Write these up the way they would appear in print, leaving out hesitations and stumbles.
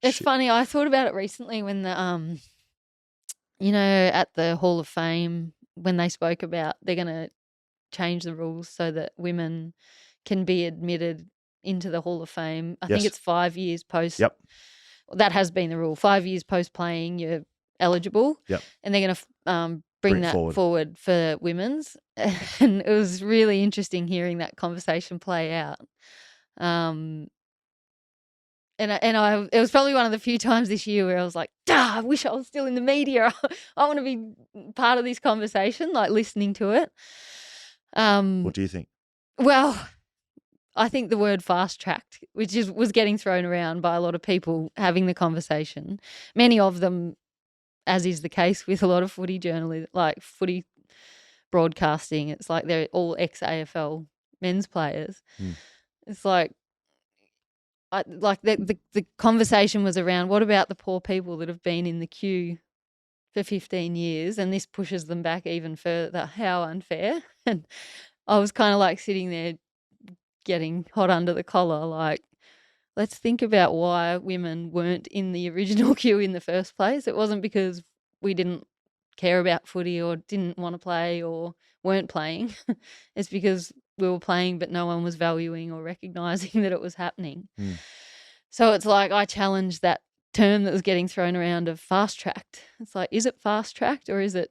It's funny. I thought about it recently when the at the Hall of Fame when they spoke about they're going to change the rules so that women can be admitted into the Hall of Fame. I think it's 5 years post. Yep. That has been the rule. 5 years post playing, you're eligible. Yep. And they're going to bring that forward for women's. And it was really interesting hearing that conversation play out. It was probably one of the few times this year where I was like, I wish I was still in the media. I want to be part of this conversation, like listening to it. What do you think? Well, I think the word fast-tracked, which was getting thrown around by a lot of people having the conversation, many of them, as is the case with a lot of footy journalists, like footy broadcasting, it's like they're all ex-AFL men's players. It's like, the conversation was around what about the poor people that have been in the queue for 15 years and this pushes them back even further? How unfair. And I was kind of like sitting there getting hot under the collar, like, let's think about why women weren't in the original queue in the first place. It wasn't because we didn't care about footy or didn't want to play or weren't playing. It's because we were playing but no one was valuing or recognising that it was happening. So it's like I challenged that term that was getting thrown around of fast-tracked. It's like, is it fast-tracked or is it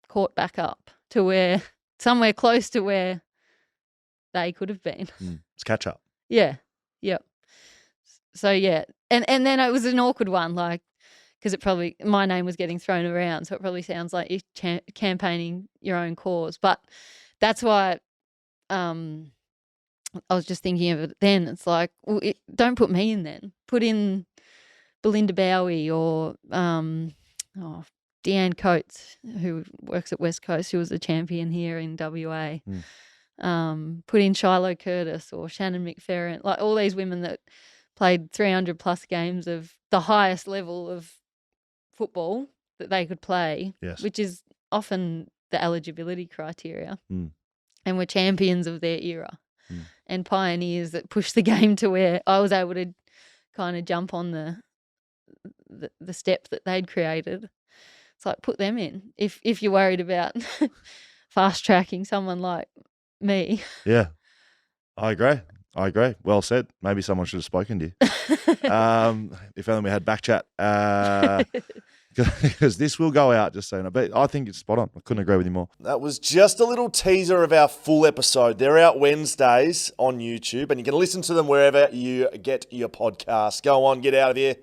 caught back up to where somewhere close to where they could have been? It's catch up. Yeah. Yep. So, yeah. And then it was an awkward one, like, because my name was getting thrown around, so it probably sounds like you're campaigning your own cause. But that's why I was just thinking of it then. It's like, well, don't put me in then. Put in Belinda Bowie or Deanne Coates, who works at West Coast, who was a champion here in WA. Put in Shiloh Curtis or Shannon McFerrin, like all these women that played 300 plus games of the highest level of football that they could play, which is often the eligibility criteria, and were champions of their era and pioneers that pushed the game to where I was able to kind of jump on the step that they'd created. It's like, put them in if you're worried about fast tracking someone like me. Yeah, I agree. Well said. Maybe someone should have spoken to you. If only we had BackChat. Because this will go out, just so you know. But I think it's spot on. I couldn't agree with you more. That was just a little teaser of our full episode. They're out Wednesdays on YouTube, and you can listen to them wherever you get your podcasts. Go on, get out of here.